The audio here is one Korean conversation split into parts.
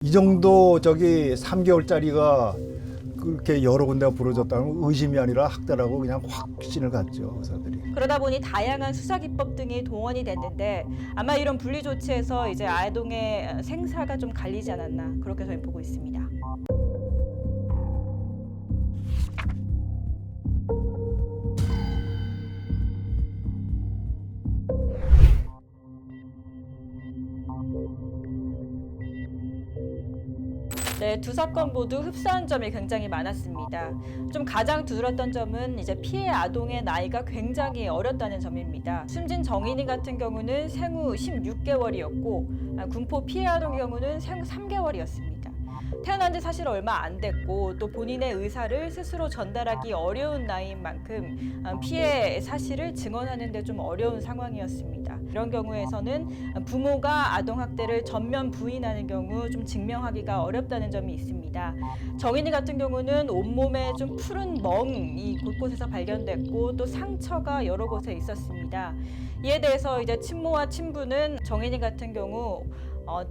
이 정도 3개월짜리가 그렇게 여러 군데가 부러졌다는 의심이 아니라 학대라고 그냥 확신을 갖죠, 의사들이. 그러다 보니 다양한 수사 기법 등이 동원이 됐는데 아마 이런 분리 조치에서 이제 아동의 생사가 좀 갈리지 않았나 그렇게 저희 보고 있습니다. 네, 두 사건 모두 흡사한 점이 굉장히 많았습니다. 좀 가장 두드렀던 점은 이제 피해 아동의 나이가 굉장히 어렸다는 점입니다. 숨진 정인이 같은 경우는 생후 16개월이었고 군포 피해 아동의 경우는 생후 3개월이었습니다. 태어난 지 사실 얼마 안 됐고 또 본인의 의사를 스스로 전달하기 어려운 나이인 만큼 피해 사실을 증언하는 데 좀 어려운 상황이었습니다. 이런 경우에서는 부모가 아동학대를 전면 부인하는 경우 좀 증명하기가 어렵다는 점이 있습니다. 정인이 같은 경우는 온몸에 좀 푸른 멍이 곳곳에서 발견됐고 또 상처가 여러 곳에 있었습니다. 이에 대해서 이제 친모와 친부는 정인이 같은 경우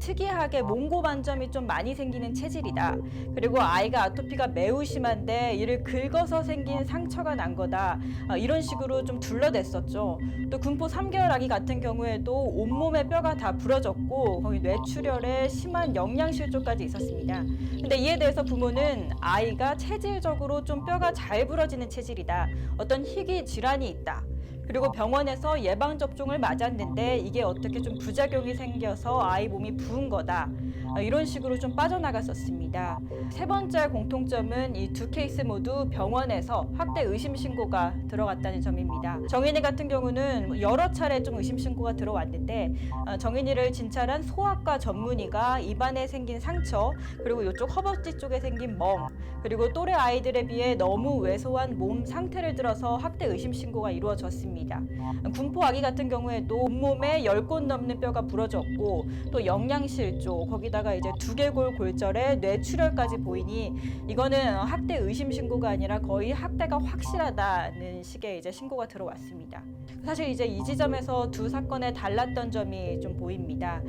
특이하게 몽고반점이 좀 많이 생기는 체질이다. 그리고 아이가 아토피가 매우 심한데 이를 긁어서 생긴 상처가 난 거다. 이런 식으로 좀 둘러댔었죠. 또 군포 3개월 아기 같은 경우에도 온몸의 뼈가 다 부러졌고 거의 뇌출혈에 심한 영양실조까지 있었습니다. 근데 이에 대해서 부모는 아이가 체질적으로 좀 뼈가 잘 부러지는 체질이다. 어떤 희귀 질환이 있다. 그리고 병원에서 예방접종을 맞았는데 이게 어떻게 좀 부작용이 생겨서 아이 몸이 부은 거다. 이런 식으로 좀 빠져나갔었습니다. 세 번째 공통점은 이 두 케이스 모두 병원에서 학대 의심 신고가 들어갔다는 점입니다. 정인이 같은 경우는 여러 차례 좀 의심 신고가 들어왔는데 정인이를 진찰한 소아과 전문의가 입안에 생긴 상처 그리고 이쪽 허벅지 쪽에 생긴 멍 그리고 또래 아이들에 비해 너무 왜소한 몸 상태를 들어서 학대 의심 신고가 이루어졌습니다. 군포 아기 같은 경우에도 온몸에 10곳 넘는 뼈가 부러졌고 또 영양실조 거기다가 이제 두개골 골절에 뇌출혈까지 보이니 이거는 학대 의심 신고가 아니라 거의 학대가 확실하다는 식의 이제 신고가 들어왔습니다. 사실 이제 이 지점에서 두 사건의 달랐던 점이 좀 보입니다.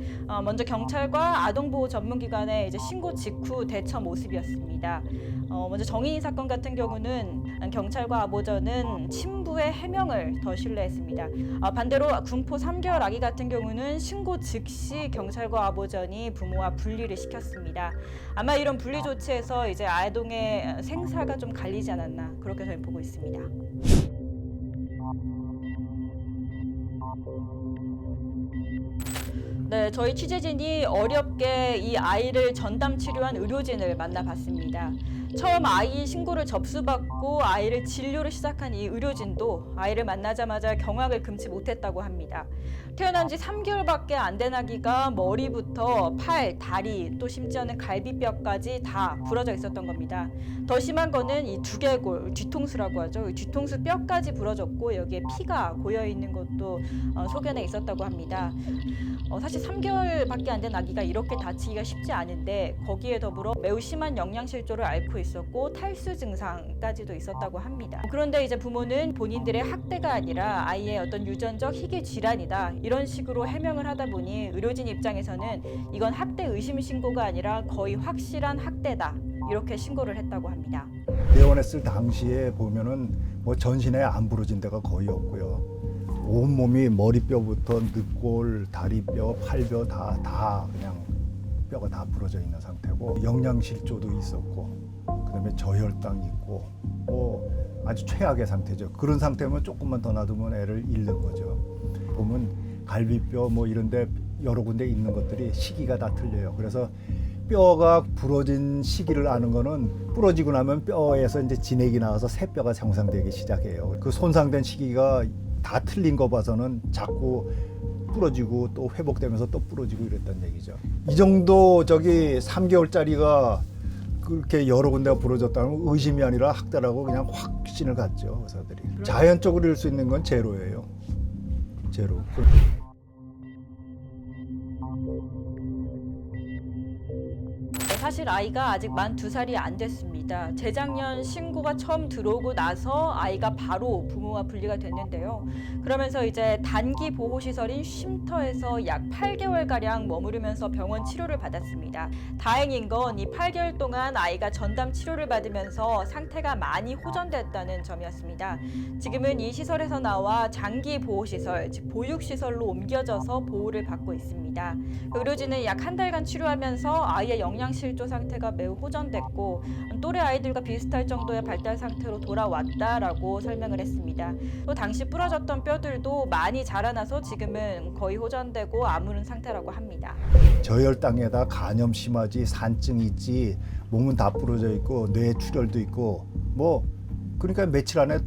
먼저 경찰과 아동보호 전문기관의 이제 신고 직후 대처 모습이었습니다. 먼저 정인이 사건 같은 경우는 경찰과 아보전은 친부의 해명을 더 신뢰했습니다. 반대로 군포 3개월 아기 같은 경우는 신고 즉시 경찰과 아보전이 부모와 분리를 시켰습니다. 아마 이런 분리 조치에서 이제 아동의 생사가 좀 갈리지 않았나 그렇게 저희 보고 있습니다. 네, 저희 취재진이 어렵게 이 아이를 전담 치료한 의료진을 만나봤습니다. 처음 아이 신고를 접수받고 아이를 진료를 시작한 이 의료진도 아이를 만나자마자 경악을 금치 못했다고 합니다. 태어난 지 3개월밖에 안 된 아기가 머리부터 팔, 다리, 또 심지어는 갈비뼈까지 다 부러져 있었던 겁니다. 더 심한 거는 이 두개골, 뒤통수라고 하죠. 이 뒤통수 뼈까지 부러졌고 여기에 피가 고여 있는 것도 소견에 있었다고 합니다. 사실 3개월밖에 안 된 아기가 이렇게 다치기가 쉽지 않은데 거기에 더불어 매우 심한 영양실조를 앓고 있었고 탈수 증상까지도 있었다고 합니다. 그런데 이제 부모는 본인들의 학대가 아니라 아이의 어떤 유전적 희귀 질환이다 이런 식으로 해명을 하다 보니 의료진 입장에서는 이건 학대 의심 신고가 아니라 거의 확실한 학대다 이렇게 신고를 했다고 합니다. 내원했을 당시에 보면은 뭐 전신에 안 부러진 데가 거의 없고요. 온몸이 머리뼈부터 늑골, 다리뼈, 팔뼈 다 그냥 뼈가 다 부러져 있는 상태고 영양실조도 있었고 그다음에 저혈당 있고 뭐 아주 최악의 상태죠. 그런 상태면 조금만 더 놔두면 애를 잃는 거죠. 보면 갈비뼈 뭐 이런데 여러 군데 있는 것들이 시기가 다 틀려요. 그래서 뼈가 부러진 시기를 아는 거는 부러지고 나면 뼈에서 이제 진액이 나와서 새 뼈가 형성되기 시작해요. 그 손상된 시기가 다 틀린 거 봐서는 자꾸 부러지고 또 회복되면서 또 부러지고 이랬단 얘기죠. 이 정도 3개월짜리가 그렇게 여러 군데가 부러졌다는 의심이 아니라 학대라고 그냥 확신을 갖죠, 의사들이. 자연적으로 일 수 있는 건 제로예요. 제로. 사실 아이가 아직 만 2살이 안 됐습니다. 재작년 신고가 처음 들어오고 나서 아이가 바로 부모와 분리가 됐는데요. 그러면서 이제 단기 보호시설인 쉼터에서 약 8개월가량 머무르면서 병원 치료를 받았습니다. 다행인 건 이 8개월 동안 아이가 전담 치료를 받으면서 상태가 많이 호전됐다는 점이었습니다. 지금은 이 시설에서 나와 장기 보호시설, 즉 보육시설로 옮겨져서 보호를 받고 있습니다. 의료진은 약 한 달간 치료하면서 아이의 영양실조 상태가 매우 호전됐고 또래 아이들과 비슷할 정도의 발달 상태로 돌아왔다라고 설명을 했습니다. 또 당시 부러졌던 뼈들도 많이 자라나서 지금은 거의 호전되고 아무런 상태라고 합니다. 저혈당에다 간염 심하지, 산증 있지, 몸은 다 부러져 있고 뇌 출혈도 있고 뭐 그러니까 며칠 안에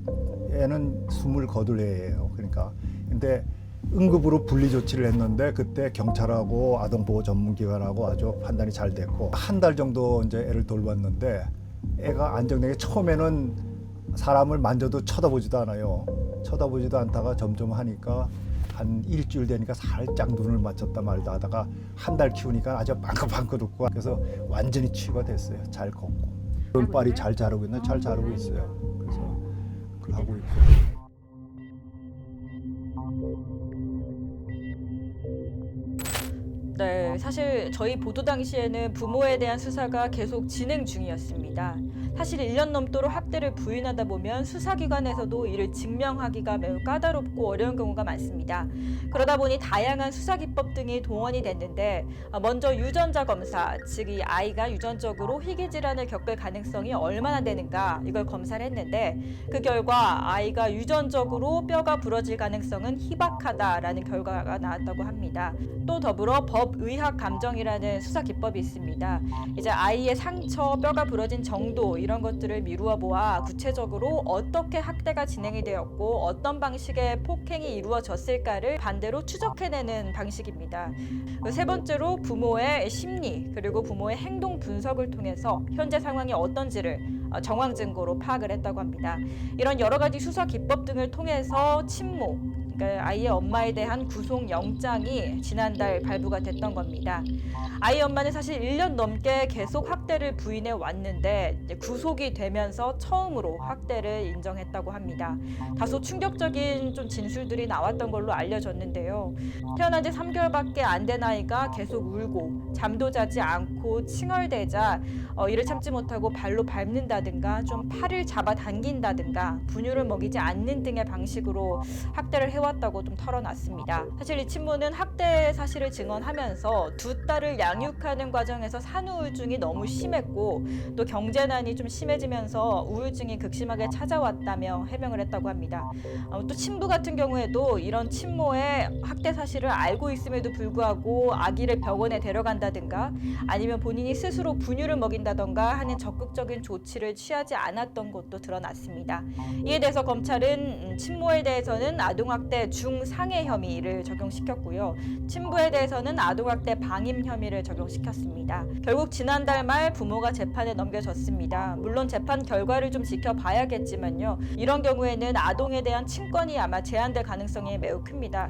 애는 숨을 거둘 애예요. 그러니까 근데 응급으로 분리 조치를 했는데 그때 경찰하고 아동보호 전문기관하고 아주 판단이 잘 됐고 한 달 정도 이제 애를 돌봤는데 애가 안정되게 처음에는 사람을 만져도 쳐다보지도 않아요. 쳐다보지도 않다가 점점 하니까 한 일주일 되니까 살짝 눈을 맞췄다 말다 하다가 한 달 키우니까 아주 빵긋빵긋 웃고 그래서 완전히 치유가 됐어요. 잘 걷고 돌발이 잘 자라고 있네. 잘 자라고 있어요. 그래서 그걸 하고 있고. 네, 사실 저희 보도 당시에는 부모에 대한 수사가 계속 진행 중이었습니다. 사실 1년 넘도록 학대를 부인하다 보면 수사기관에서도 이를 증명하기가 매우 까다롭고 어려운 경우가 많습니다. 그러다 보니 다양한 수사기법 등이 동원이 됐는데 먼저 유전자 검사, 즉 이 아이가 유전적으로 희귀질환을 겪을 가능성이 얼마나 되는가 이걸 검사를 했는데 그 결과 아이가 유전적으로 뼈가 부러질 가능성은 희박하다라는 결과가 나왔다고 합니다. 또 더불어 법의학 감정이라는 수사 기법이 있습니다. 이제 아이의 상처, 뼈가 부러진 정도 이런 것들을 미루어 보아 구체적으로 어떻게 학대가 진행이 되었고 어떤 방식의 폭행이 이루어졌을까를 반대로 추적해내는 방식입니다. 세 번째로 부모의 심리 그리고 부모의 행동 분석을 통해서 현재 상황이 어떤지를 정황 증거로 파악을 했다고 합니다. 이런 여러 가지 수사 기법 등을 통해서 친모 그러니까 아이의 엄마에 대한 구속 영장이 지난달 발부가 됐던 겁니다. 아이 엄마는 사실 1년 넘게 계속 학대를 부인해 왔는데 이제 구속이 되면서 처음으로 학대를 인정했다고 합니다. 다소 충격적인 좀 진술들이 나왔던 걸로 알려졌는데요. 태어난 지 3개월밖에 안 된 아이가 계속 울고 잠도 자지 않고 칭얼대자 이를 참지 못하고 발로 밟는다든가 좀 팔을 잡아 당긴다든가 분유를 먹이지 않는 등의 방식으로 학대를 해왔다고 좀 털어놨습니다. 사실 이 친모는 학대 사실을 증언하면서 두 딸을 양육하는 과정에서 산후우울증이 너무 심했고 또 경제난이 좀 심해지면서 우울증이 극심하게 찾아왔다며 해명을 했다고 합니다. 또 친부 같은 경우에도 이런 친모의 학대 사실을 알고 있음에도 불구하고 아기를 병원에 데려간다든가 아니면 본인이 스스로 분유를 먹인다던가 하는 적극적인 조치를 취하지 않았던 것도 드러났습니다. 이에 대해서 검찰은 친모에 대해서는 아동학대 중상해 혐의를 적용시켰고요. 친부에 대해서는 아동학대 방임 혐의를 적용시켰습니다. 결국 지난달 말 부모가 재판에 넘겨졌습니다. 물론 재판 결과를 좀 지켜봐야겠지만요. 이런 경우에는 아동에 대한 친권이 아마 제한될 가능성이 매우 큽니다.